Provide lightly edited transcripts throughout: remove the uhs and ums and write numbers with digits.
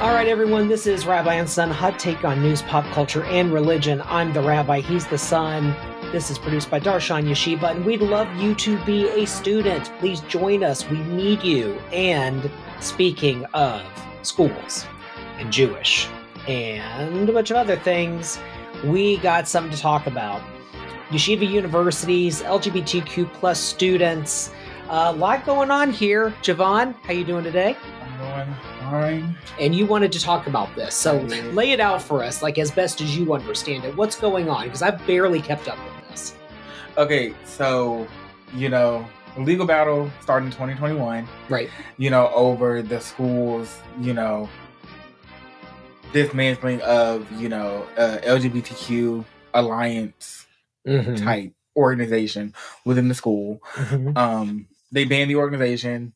All right, everyone, this is Rabbi Son, hot take on news, pop culture, and religion. I'm the rabbi, he's the son. This is produced by Darshan Yeshiva, and we'd love you to be a student. Please join us. We need you. And speaking of schools and Jewish and a bunch of other things, we got something to talk about. Yeshiva universities, LGBTQ plus students, a lot going on here. Javon, how you doing today? I'm doing fine. And you wanted to talk about this, so lay it out for us, like as best as you understand it. What's going on? Because I've barely kept up with this. Okay, so, the legal battle started in 2021. Right. Over the schools, dismantling of, LGBTQ alliance type organization within the school. They banned the organization,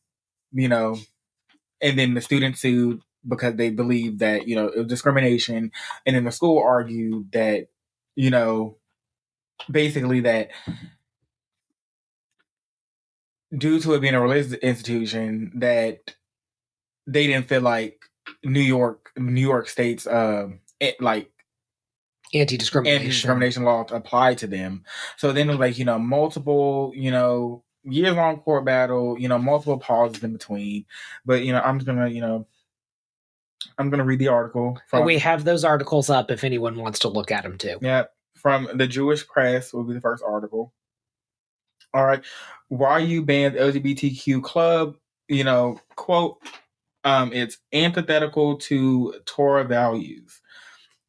and then the students sued because they believed that, it was discrimination. And then the school argued that, basically that due to it being a religious institution, that they didn't feel like New York State's anti-discrimination law applied to them. So then it was like, multiple, years-long court battle, multiple pauses in between. But, I'm just gonna, I'm gonna read the article. And we have those articles up if anyone wants to look at them too. Yeah, from the Jewish Press will be the first article. All right. Why you banned LGBTQ club? Quote, it's antithetical to Torah values.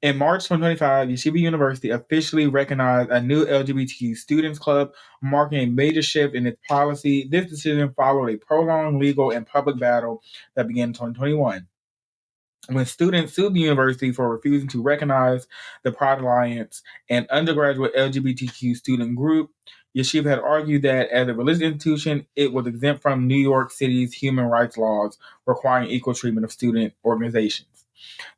In March 2025, Yeshiva University officially recognized a new LGBTQ students club, marking a major shift in its policy. This decision followed a prolonged legal and public battle that began in 2021. When students sued the university for refusing to recognize the Pride Alliance, an undergraduate LGBTQ student group, Yeshiva had argued that as a religious institution, it was exempt from New York City's human rights laws requiring equal treatment of student organizations.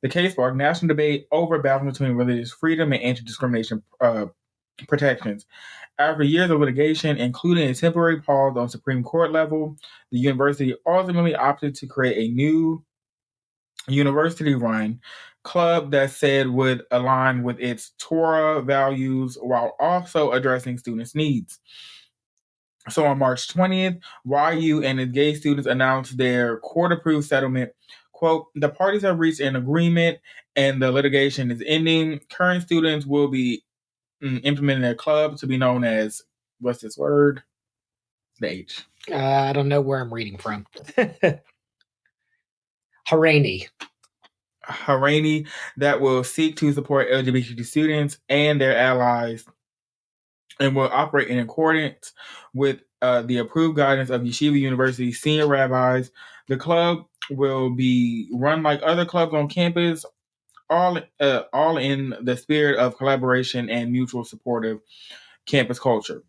The case sparked national debate over balance between religious freedom and anti-discrimination protections. After years of litigation, including a temporary pause on Supreme Court level, the university ultimately opted to create a new university-run club that said would align with its Torah values while also addressing students' needs. So on March 20th, YU and its gay students announced their court-approved settlement. Quote, the parties have reached an agreement and the litigation is ending. Current students will be implementing their club to be known as, what's this word? The H. I don't know where I'm reading from. Hareni, that will seek to support LGBTQ students and their allies and will operate in accordance with the approved guidance of Yeshiva University senior rabbis. The club will be run like other clubs on campus, all in the spirit of collaboration and mutual supportive campus culture.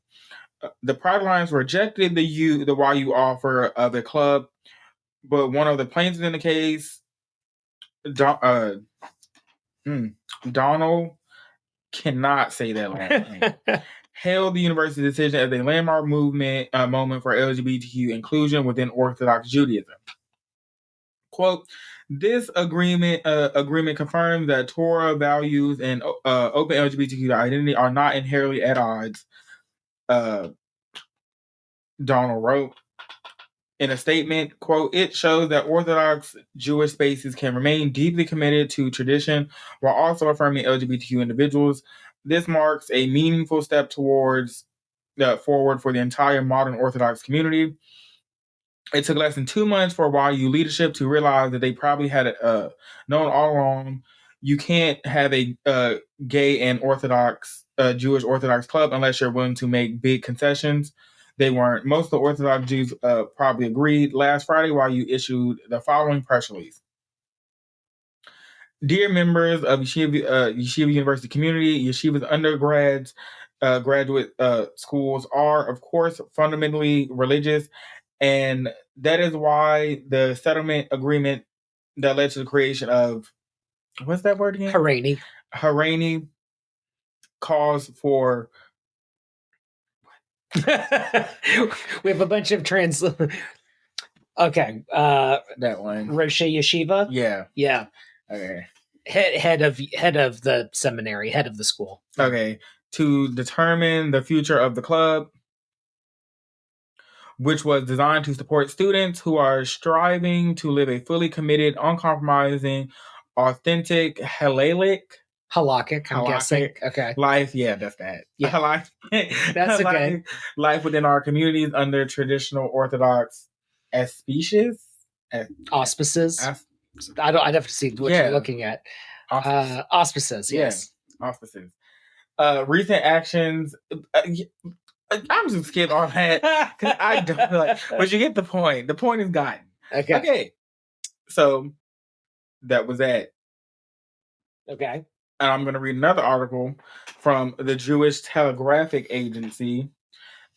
The Pride Alliance rejected the YU offer of the club, but one of the plaintiffs in the case, Donald, cannot say that last name, hailed the university's decision as a landmark moment for LGBTQ inclusion within Orthodox Judaism. Quote, this agreement confirms that Torah values and open LGBTQ identity are not inherently at odds, Donald wrote in a statement. Quote, it shows that Orthodox Jewish spaces can remain deeply committed to tradition while also affirming LGBTQ individuals. This marks a meaningful step forward for the entire modern Orthodox community. It took less than 2 months for YU leadership to realize that they probably had known all along. You can't have a gay and Orthodox Jewish Orthodox club unless you're willing to make big concessions. They weren't. Most of the Orthodox Jews probably agreed. Last Friday, YU issued the following press release. Dear members of Yeshiva University community, Yeshiva's undergrads, graduate schools are, of course, fundamentally religious, and that is why the settlement agreement that led to the creation of, what's that word again? Hareni calls for... We have a bunch of Okay. That one. Roche Yeshiva? Yeah. Yeah. Okay. Head of the seminary, head of the school. Okay. To determine the future of the club, which was designed to support students who are striving to live a fully committed, uncompromising, authentic, Halakhic, I'm guessing. Okay. life. Yeah, that's that. Yeah. That's okay. Life within our communities under traditional Orthodox auspices. Auspices. I'd have to see what you're looking at. Auspices, yes. Auspices. Recent actions. I'm just skip all that because I don't like. But you get the point. The point is gotten. Okay. So that was that. Okay. And I'm going to read another article from the Jewish Telegraphic Agency.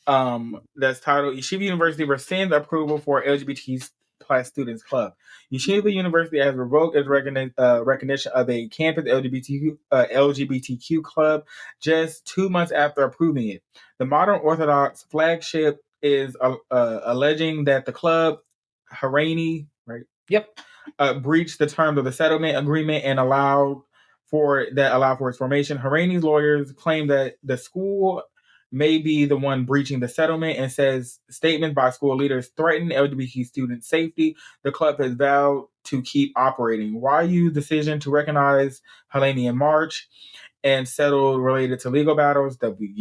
That's titled "Yeshiva University rescinds approval for LGBT plus students club." Yeshiva University has revoked its recognition of a campus LGBTQ club just 2 months after approving it. The modern Orthodox flagship is alleging that the club, Hareni, right? Yep. Breached the terms of the settlement agreement and allowed for its formation. Hareni's lawyers claim that the school may be the one breaching the settlement and says statements by school leaders threaten LGBT student safety. The club has vowed to keep operating. YU's decision to recognize Hareni in March and settle related to legal battles that we,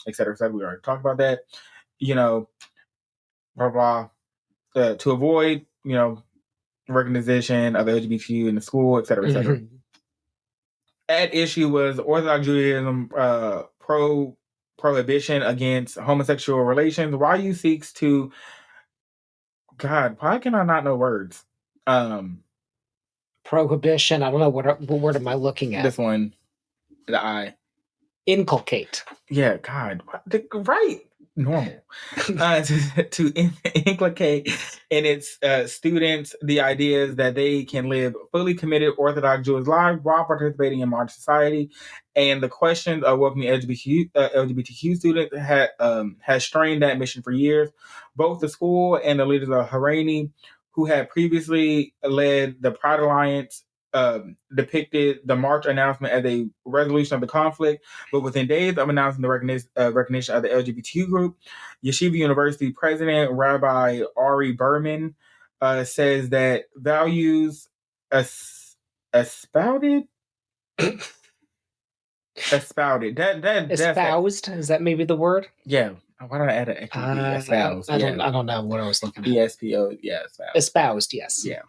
et cetera, we already talked about that, blah, blah, to avoid, recognition of LGBTQ in the school, et cetera, et cetera. Mm-hmm. At issue was Orthodox Judaism prohibition against homosexual relations. YU seeks to, God, why can I not know words? Prohibition. I don't know what word am I looking at? This one, the I. Inculcate. Yeah, God, right. Normal. To inculcate in its students the ideas that they can live fully committed Orthodox Jewish lives while participating in modern society, and the questions of welcoming LGBTQ students has strained that mission for years. Both the school and the leaders of Hareni, who had previously led the Pride Alliance, depicted the March announcement as a resolution of the conflict, but within days of announcing the recognition of the LGBTQ group, Yeshiva University President Rabbi Ari Berman says that values espoused. Espoused, is that maybe the word? Yeah. Why did I add an espoused? I don't know what I was looking at. ESPO, yeah, espoused, yes. Yeah.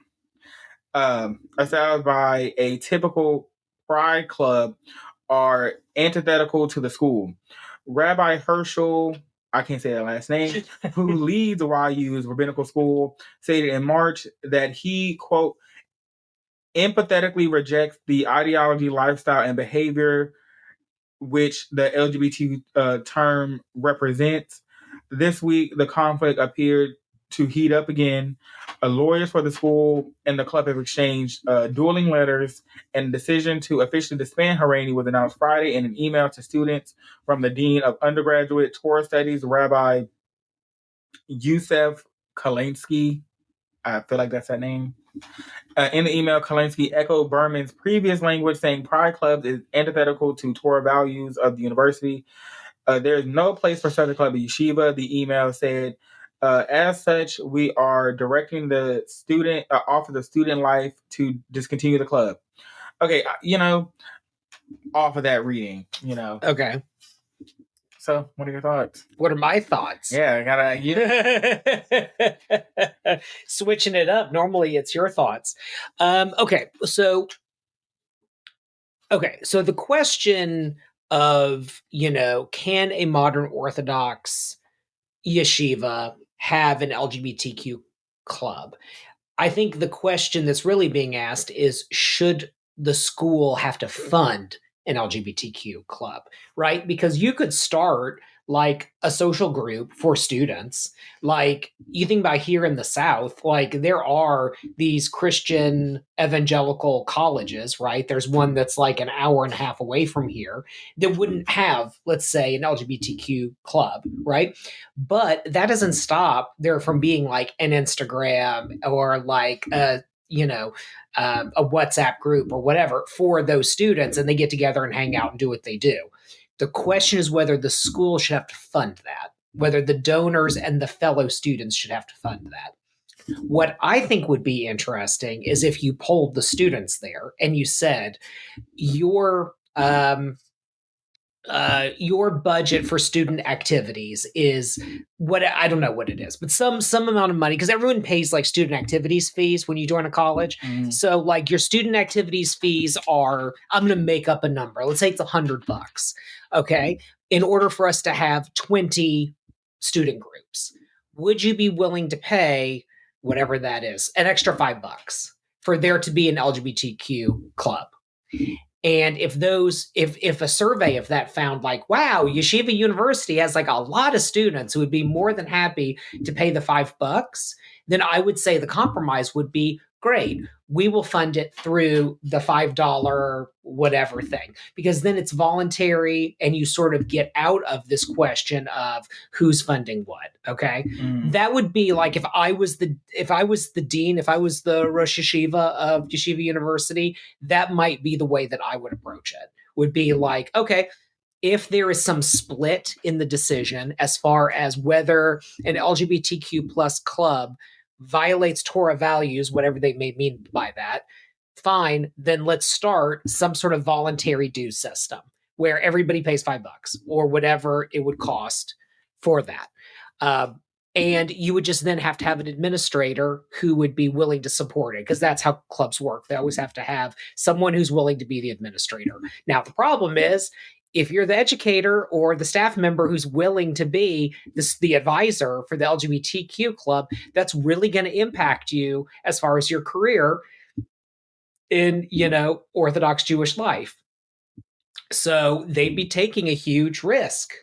Espoused by a typical pride club are antithetical to the school. Rabbi Herschel, I can't say that last name, who leads YU's rabbinical school, stated in March that he, quote, empathetically rejects the ideology, lifestyle, and behavior which the LGBT term represents. This week, the conflict appeared to heat up again. Lawyers for the school and the club have exchanged dueling letters, and the decision to officially disband Hareni was announced Friday in an email to students from the Dean of Undergraduate Torah Studies, Rabbi Yusef Kalinsky. I feel like that's that name. In the email, Kalinsky echoed Berman's previous language, saying Pride Clubs is antithetical to Torah values of the university. There is no place for such a club at Yeshiva. The email said, as such, we are directing the student Office of Student Life to discontinue the club. Okay, off of that reading, Okay. So, what are your thoughts? What are my thoughts? Yeah, I gotta switching it up. Normally, it's your thoughts. Okay, so the question of can a modern Orthodox yeshiva have an LGBTQ club? I think the question that's really being asked is, should the school have to fund an LGBTQ club, right? Because you could start like a social group for students. Like you think about here in the South, like there are these Christian evangelical colleges, right? There's one that's like an hour and a half away from here that wouldn't have, let's say, an LGBTQ club, right? But that doesn't stop there from being like an Instagram or like a WhatsApp group or whatever for those students, and they get together and hang out and do what they do. The question is whether the school should have to fund that, whether the donors and the fellow students should have to fund that. What I think would be interesting is if you polled the students there and you said, your budget for student activities is what, I don't know what it is, but some amount of money, because everyone pays like student activities fees when you join a college. So like your student activities fees are, I'm going to make up a number. Let's say it's $100. Okay. In order for us to have 20 student groups, would you be willing to pay whatever that is, an extra $5 for there to be an LGBTQ club? And if a survey of that found like, wow, Yeshiva University has like a lot of students who would be more than happy to pay the $5, then I would say the compromise would be great. We will fund it through the $5 whatever thing, because then it's voluntary and you sort of get out of this question of who's funding what. Okay. That would be like if I was the dean, if I was the Rosh Yeshiva of Yeshiva University, that might be the way that I would approach it. Would be like, okay, if there is some split in the decision as far as whether an LGBTQ plus club violates Torah values, whatever they may mean by that, fine, then let's start some sort of voluntary dues system where everybody pays $5 or whatever it would cost for that. And you would just then have to have an administrator who would be willing to support it, because that's how clubs work. They always have to have someone who's willing to be the administrator. Now, the problem is, if you're the educator or the staff member who's willing to be the advisor for the LGBTQ club, that's really going to impact you as far as your career in, Orthodox Jewish life. So they'd be taking a huge risk,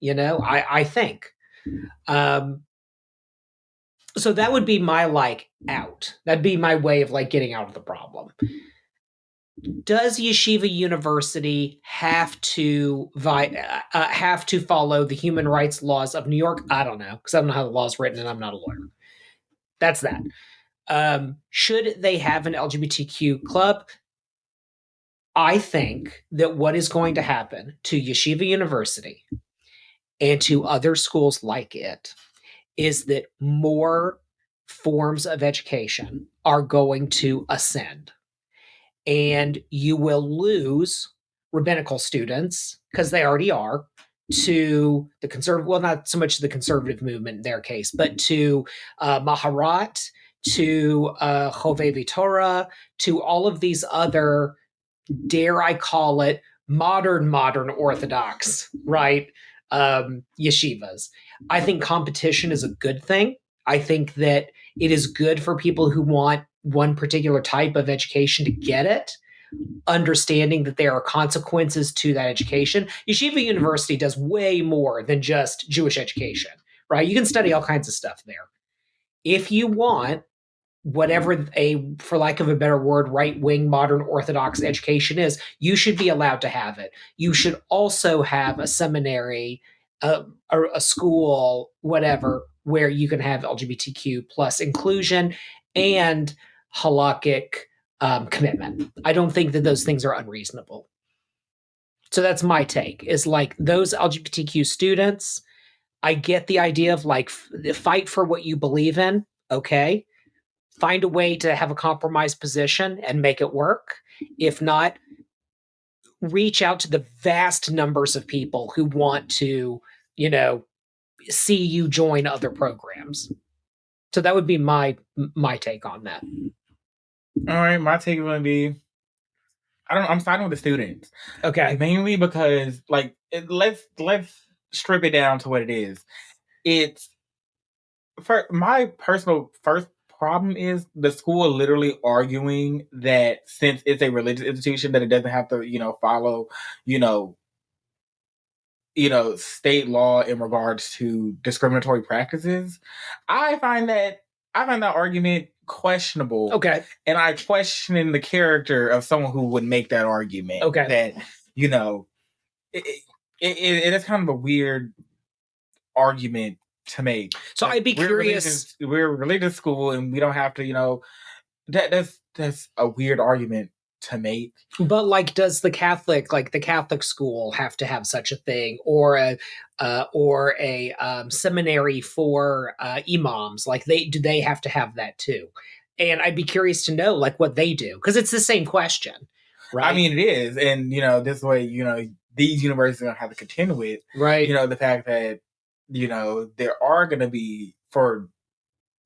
I think. So that would be my out. That'd be my way of getting out of the problem. Does Yeshiva University have to follow the human rights laws of New York? I don't know, because I don't know how the law is written and I'm not a lawyer. That's that. Should they have an LGBTQ club? I think that what is going to happen to Yeshiva University and to other schools like it is that more forms of education are going to ascend. And you will lose rabbinical students, because they already are, to the conservative, well, not so much the conservative movement in their case, but to Maharat, to Chovevei Torah, to all of these other, dare I call it, modern Orthodox, right, yeshivas. I think competition is a good thing. I think that it is good for people who want one particular type of education to get it, understanding that there are consequences to that education. Yeshiva University does way more than just Jewish education, right? You can study all kinds of stuff there. If you want whatever for lack of a better word, right-wing modern Orthodox education is, you should be allowed to have it. You should also have a seminary, a school, whatever, where you can have LGBTQ plus inclusion and halakhic commitment. I don't think that those things are unreasonable. So that's my take, is those LGBTQ students, I get the idea of fight for what you believe in. Okay. Find a way to have a compromised position and make it work. If not, reach out to the vast numbers of people who want to, see you join other programs. So that would be my take on that. All right, my take is going to be, I'm siding with the students. Okay. Mainly because, let's strip it down to what it is. It's, for my personal first problem is the school literally arguing that since it's a religious institution that it doesn't have to, follow, state law in regards to discriminatory practices. I find that argument questionable. Okay. And I question the character of someone who would make that argument. Okay. That, it is kind of a weird argument to make. So I'd be curious. We're a religious school and we don't have to, that's a weird argument to make. But like, does the Catholic school have to have such a thing, or a seminary for imams? Like, do they have to have that too? And I'd be curious to know like what they do, because it's the same question, right? I mean, it is, and this way, these universities are gonna have to contend with, right? The fact that there are gonna be, for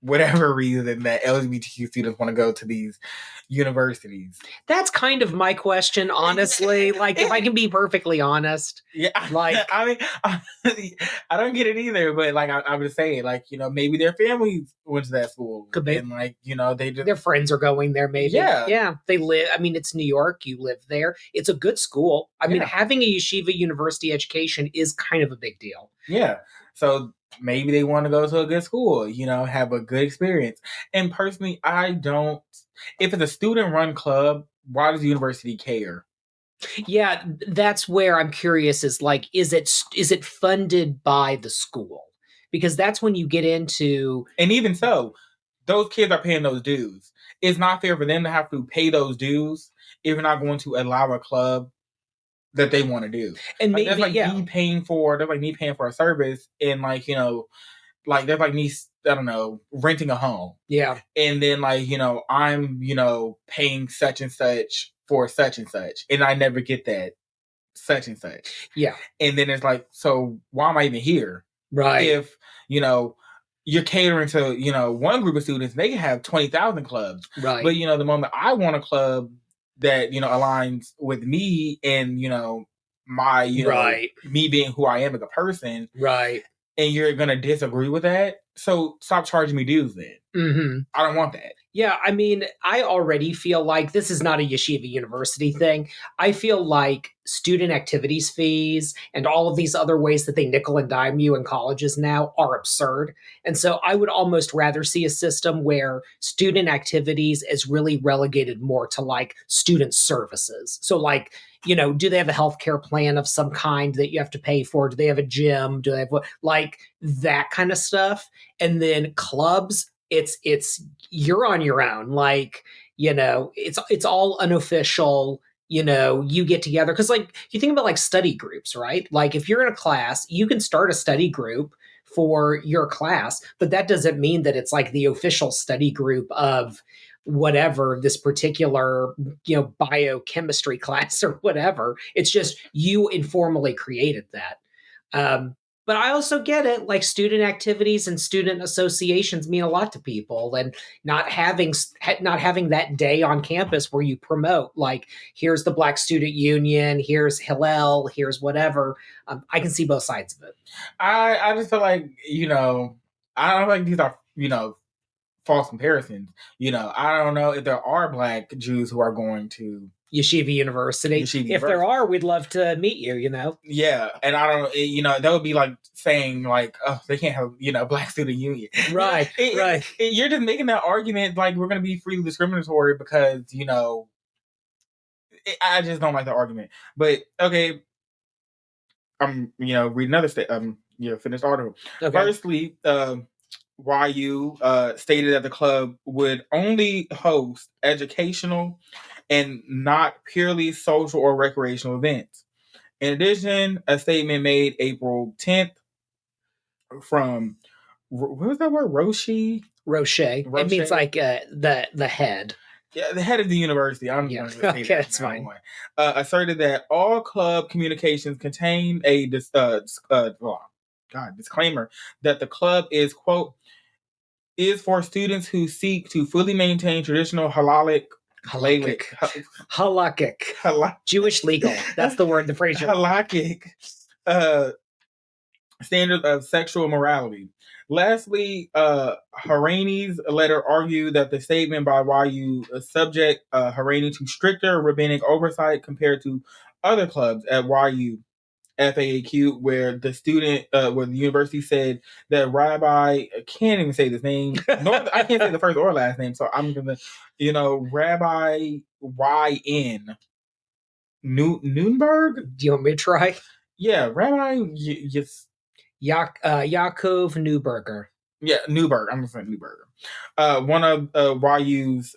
whatever reason, that LGBTQ students want to go to these universities. That's kind of my question, honestly. Like, if I can be perfectly honest. Yeah. Like, I mean, I don't get it either, but like, I'm just saying, like, maybe their families went to that school. Could be. And like, they just... Their friends are going there, maybe. Yeah. Yeah. They live, I mean, it's New York. You live there. It's a good school. I mean, having a yeshiva university education is kind of a big deal. Yeah. So maybe they want to go to a good school, have a good experience. And personally, if it's a student-run club, why does the university care? Yeah, that's where I'm curious, is like, is it funded by the school? Because that's when you get into... And even so, those kids are paying those dues. It's not fair for them to have to pay those dues if you're not going to allow a club that they want to do. And maybe, that's like me paying for a service, and like, like that's like me, I don't know, renting a home. Yeah. And then like, I'm, paying such and such for such and such, and I never get that such and such. Yeah. And then it's like, so why am I even here? Right. If, you're catering to, one group of students, they can have 20,000 clubs. Right. But, the moment I want a club that, aligns with me and, my, right. me being who I am as a person. Right. And you're going to disagree with that, so stop charging me dues then. Mm-hmm. I don't want that. Yeah, I mean, I already feel like this is not a yeshiva university thing. I feel like student activities fees and all of these other ways that they nickel and dime you in colleges now are absurd. And so I would almost rather see a system where student activities is really relegated more to like student services. So like, do they have a healthcare plan of some kind that you have to pay for? Do they have a gym? Do they have like that kind of stuff? And then clubs, it's you're on your own. Like, it's all unofficial. You get together because like you think about like study groups, right? Like if you're in a class, you can start a study group for your class, but that doesn't mean that it's like the official study group of whatever this particular biochemistry class or whatever. It's just you informally created that. But I also get it, like student activities and student associations mean a lot to people, and not having that day on campus where you promote, like, here's the Black Student Union, here's Hillel, here's whatever. I can see both sides of it. I just feel like, I don't think these are, false comparisons. I don't know if there are Black Jews who are going to Yeshiva University. If there are, we'd love to meet you, Yeah, and I don't, that would be like saying like, oh, they can't have, Black Student Union. Right, right. You're just making that argument like we're going to be freely discriminatory because, I just don't like the argument. But, okay, I'm, read another finished article. Okay. Firstly, YU stated that the club would only host educational and not purely social or recreational events. In addition, a statement made April 10th from, what was that word? Roche? It means like the head. Yeah, the head of the university. I'm going to say okay, that's fine. Asserted that all club communications contain a disclaimer that the club is, quote, is for students who seek to fully maintain traditional halakhic Jewish legal. That's the word, the phrase. Halakhic standards of sexual morality. Lastly, Hareni's letter argued that the statement by YU subject Hareni to stricter rabbinic oversight compared to other clubs at YU. FAQ, where the university said that Rabbi, I can't even say this name, nor I can't say the first or last name, so I'm gonna, Rabbi YN Nunberg. Do you want me to try? Yeah, Rabbi Yaakov Newberger. Yeah, Newberg. I'm gonna say Newberger. One of YU's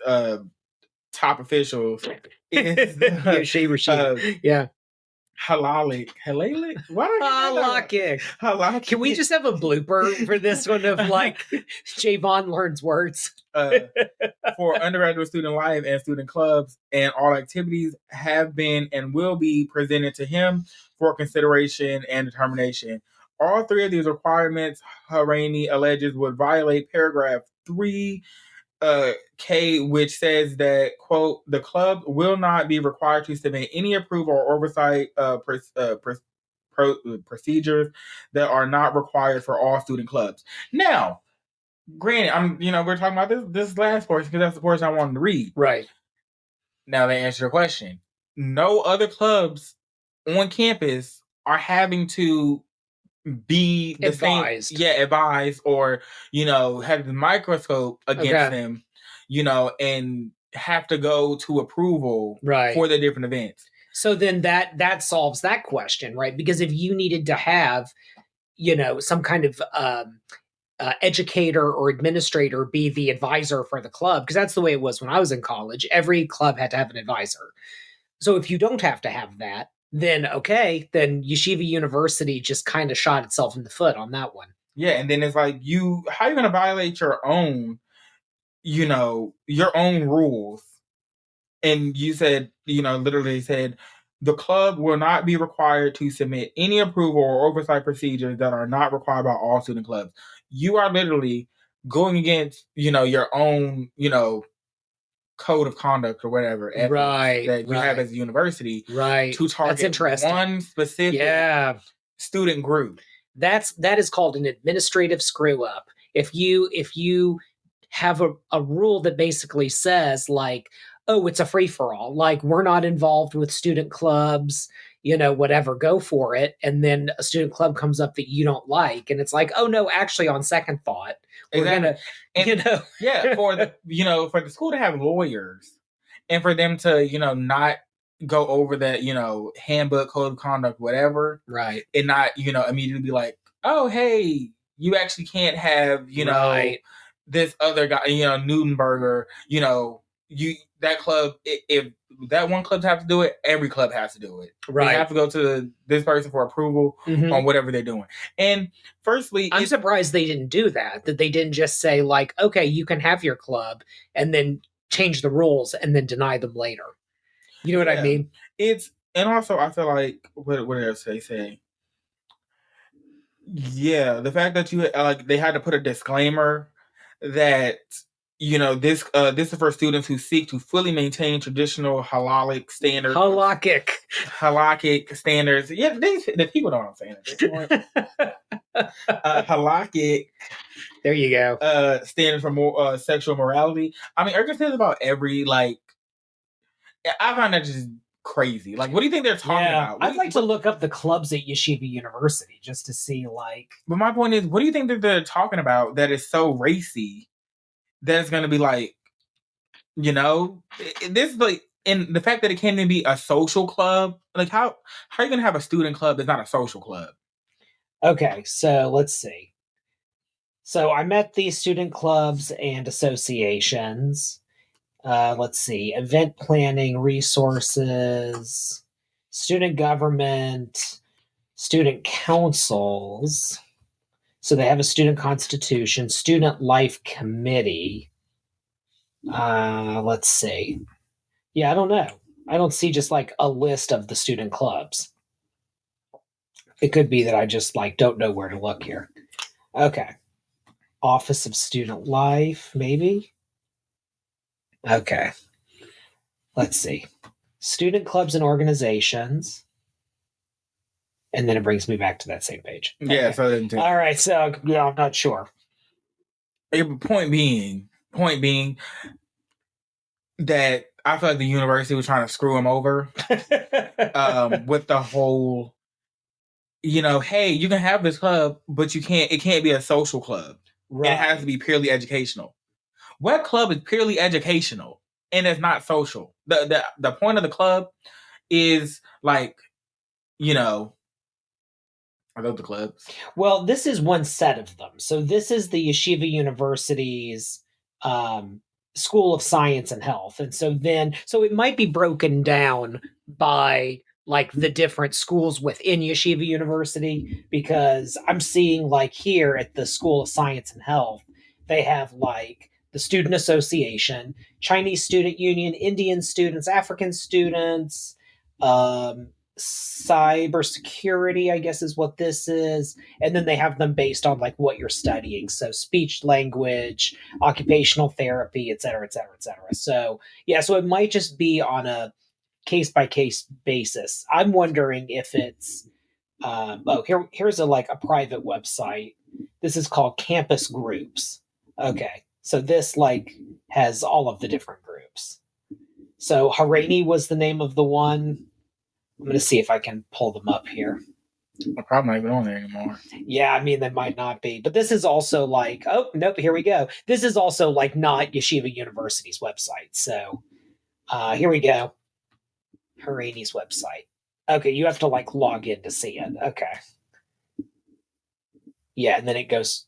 top officials is Yeshiva. Yeah. Halalic. Why do I Halakhic. Halakhic. Can we just have a blooper for this one of like Javon learns words? For undergraduate student life and student clubs, and all activities have been and will be presented to him for consideration and determination. All three of these requirements, Hareni alleges, would violate paragraph 3 K, which says that, quote, the club will not be required to submit any approval or oversight procedures that are not required for all student clubs. Now, granted, we're talking about this last portion because that's the portion I wanted to read. Right. Now, to answer your question, no other clubs on campus are having to be the advised. same, advised, or have the microscope against them, and have to go to approval for the different events. So then that solves that question, right? Because if you needed to have, some kind of educator or administrator be the advisor for the club, because that's the way it was when I was in college. Every club had to have an advisor. So if you don't have to have that, then Yeshiva University just kind of shot itself in the foot on that one. Yeah, and then it's like how are you going to violate your own, your own rules? And you said, literally said, the club will not be required to submit any approval or oversight procedures that are not required by all student clubs. You are literally going against, your own, code of conduct or whatever ethics that you have as a university to target one specific student group. That is called an administrative screw up. If you have a rule that basically says like, oh, it's a free for all, like we're not involved with student clubs, whatever, go for it, and then a student club comes up that you don't like, and it's like, oh no, actually, on second thought, we're gonna, for the school to have lawyers and for them to not go over that handbook, code of conduct, whatever, right, and not immediately be like, oh hey, you actually can't have this other guy, Newdenberger, that club, if that one club has to do it, every club has to do it. Right. They have to go to this person for approval on whatever they're doing. And firstly, I'm surprised they didn't do that they didn't just say like, okay, you can have your club and then change the rules and then deny them later. You know what I mean? And also I feel like, what else they say? Yeah, the fact that they had to put a disclaimer that this is for students who seek to fully maintain traditional halakhic standards. Halakhic standards. Yeah, the people don't understand it. Halakhic. There you go. Standards for more sexual morality. I mean, Erika says about every I find that just crazy. Like, what do you think they're talking about? I'd like to look up the clubs at Yeshiva University just to see like. But my point is, what do you think that they're talking about that is so racy? That's going to be like, this like, and the fact that it can't even be a social club. Like, how are you going to have a student club that's not a social club? Okay, so let's see. So I met these student clubs and associations. Let's see, event planning, resources, student government, student councils. So they have a student constitution, student life committee. Let's see. Yeah, I don't know. I don't see just like a list of the student clubs. It could be that I just like don't know where to look here. Okay. Office of Student Life, maybe? Okay. Let's see. Student clubs and organizations. And then it brings me back to that same page. Okay. Yeah, so all right, so yeah, I'm not sure. Point being that I feel like the university was trying to screw him over with the whole hey, you can have this club, but it can't be a social club. Right. It has to be purely educational. What club is purely educational and it's not social? The point of the club is like, are those the clubs? Well, this is one set of them. So this is the Yeshiva University's School of Science and Health. And so it might be broken down by like the different schools within Yeshiva University, because I'm seeing like here at the School of Science and Health, they have like the Student Association, Chinese Student Union, Indian students, African students, cybersecurity, I guess is what this is. And then they have them based on like what you're studying. So speech language, occupational therapy, et cetera, et cetera, et cetera. So yeah, so it might just be on a case by case basis. I'm wondering if it's here's a private website. This is called Campus Groups. Okay. So this like has all of the different groups. So Hareni was the name of the one. I'm going to see if I can pull them up here. They're probably not even on there anymore. Yeah, I mean, they might not be. But this is also like, oh, nope, here we go. This is also like not Yeshiva University's website. So here we go. Hareni's website. Okay, you have to like log in to see it. Okay. Yeah, and then it goes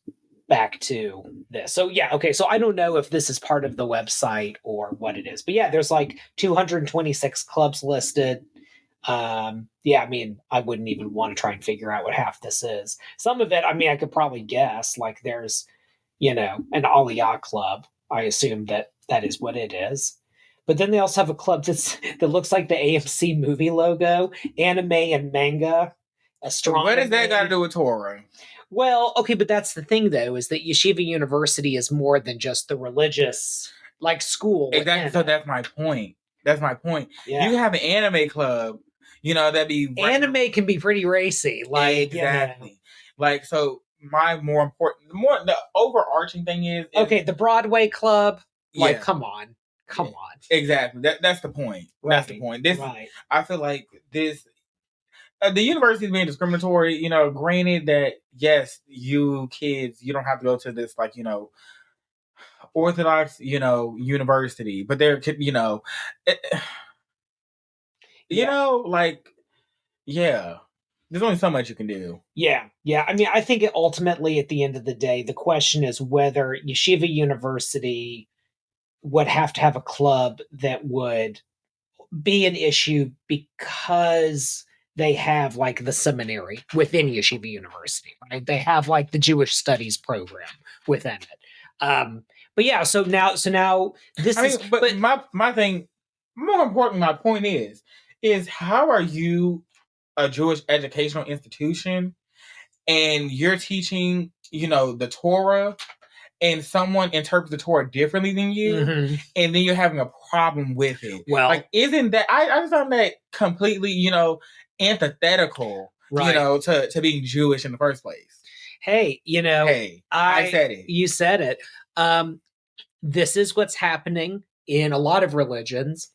back to this. So yeah, okay. So I don't know if this is part of the website or what it is. But yeah, there's like 226 clubs listed. Yeah, I mean, I wouldn't even want to try and figure out what half this is. Some of it, I mean, I could probably guess, like there's, an Aliyah club. I assume that is what it is. But then they also have a club that looks like the AMC movie logo, anime and manga, astronomy. What does that got to do with Torah? Well, okay, but that's the thing, though, is that Yeshiva University is more than just the religious, like, school. Exactly, so that's my point. Yeah. You have an anime club, that'd be... Anime can be pretty racy. Like, exactly. Like, so the overarching thing is... Okay, the Broadway club, like, come on. Exactly, that's the point. Right. That's the point. Right. I feel like this... the university is being discriminatory, granted that, yes, you kids, you don't have to go to this, like, Orthodox, university, but there could, there's only so much you can do. Yeah. I mean, I think ultimately at the end of the day, the question is whether Yeshiva University would have to have a club that would be an issue because they have like the seminary within Yeshiva University, right? They have like the Jewish studies program within it. But yeah, so now this is. But my thing, more important, my point is how are you a Jewish educational institution and you're teaching, the Torah, and someone interprets the Torah differently than you, mm-hmm. and then you're having a problem with it? Well, like, isn't that I just found that completely, antithetical, right. To being Jewish in the first place. Hey, I said it. You said it. This is what's happening in a lot of religions,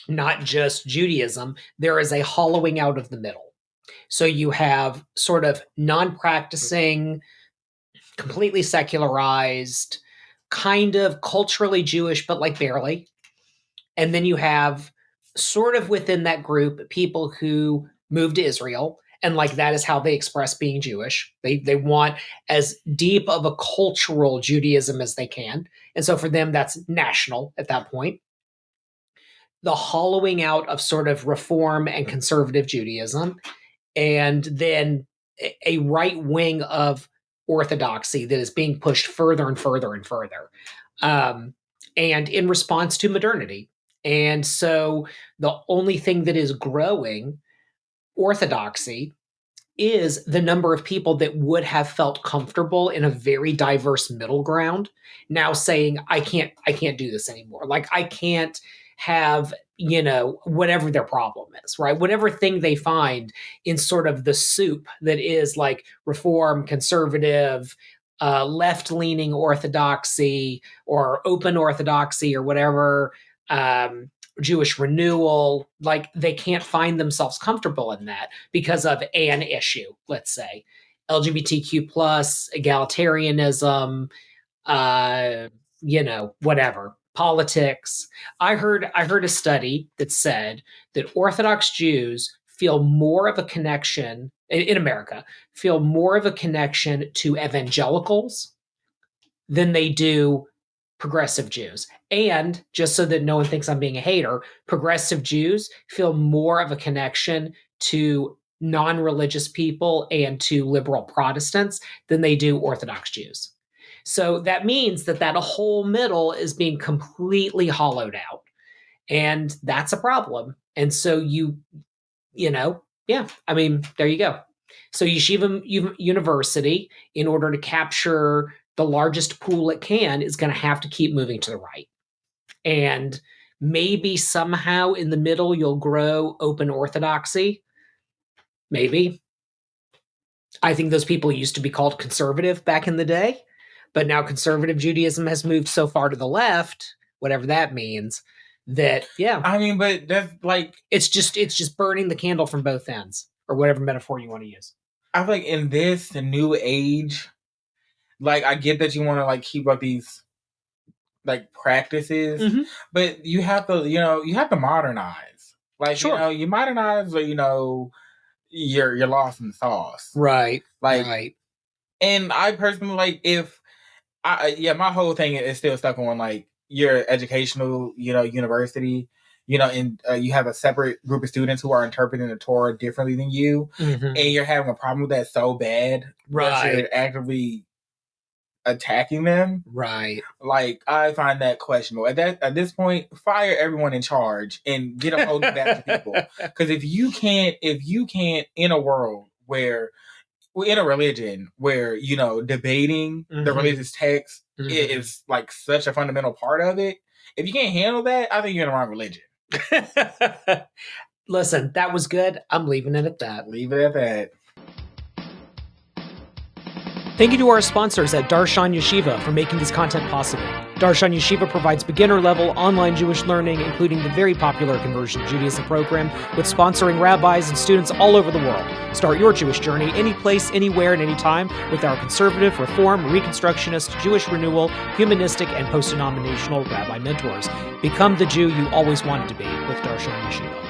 not just Judaism. There is a hollowing out of the middle. So you have sort of non-practicing, completely secularized, kind of culturally Jewish, but like barely. And then you have sort of within that group, people who moved to Israel, and like that is how they express being Jewish. They want as deep of a cultural Judaism as they can. And so for them, that's national at that point. The hollowing out of sort of Reform and conservative Judaism, and then a right wing of Orthodoxy that is being pushed further and further and further. And in response to modernity. And so the only thing that is growing Orthodoxy is the number of people that would have felt comfortable in a very diverse middle ground now saying, I can't do this anymore. Like, I can't have, whatever their problem is, right? Whatever thing they find in sort of the soup that is like Reform, conservative, left-leaning Orthodoxy or open Orthodoxy or whatever Jewish renewal, like they can't find themselves comfortable in that because of an issue, let's say. LGBTQ plus, egalitarianism, whatever, politics. I heard a study that said that Orthodox Jews feel more of a connection in America, feel more of a connection to evangelicals than they do progressive Jews. And just so that no one thinks I'm being a hater, progressive Jews feel more of a connection to non-religious people and to liberal Protestants than they do Orthodox Jews. So that means that whole middle is being completely hollowed out. And that's a problem. And so there you go. So Yeshiva University, in order to capture the largest pool it can, is going to have to keep moving to the right. And maybe somehow in the middle, you'll grow open orthodoxy. Maybe. I think those people used to be called conservative back in the day, but now conservative Judaism has moved so far to the left, whatever that means, that, yeah. I mean, but that's like... It's just burning the candle from both ends, or whatever metaphor you want to use. I feel like in this new age, like, I get that you want to, like, keep up these, like, practices, mm-hmm. but you have to modernize. Like, sure. You modernize, or, you're lost in the sauce. Right. Like, right. And I personally, like, my whole thing is still stuck on, like, your educational, university, and you have a separate group of students who are interpreting the Torah differently than you, mm-hmm. and you're having a problem with that so bad that you're actively attacking them. Right. Like, I find that questionable. At this point, fire everyone in charge and get a hold of that to people. Because if you can't, in a world where, in a religion where, debating mm-hmm. the religious text mm-hmm. is like such a fundamental part of it, if you can't handle that, I think you're in the wrong religion. Listen, that was good. I'm leaving it at that. Leave it at that. Thank you to our sponsors at Darshan Yeshiva for making this content possible. Darshan Yeshiva provides beginner-level online Jewish learning, including the very popular Conversion to Judaism program, with sponsoring rabbis and students all over the world. Start your Jewish journey any place, anywhere, and anytime with our conservative, reform, reconstructionist, Jewish renewal, humanistic, and post-denominational rabbi mentors. Become the Jew you always wanted to be with Darshan Yeshiva.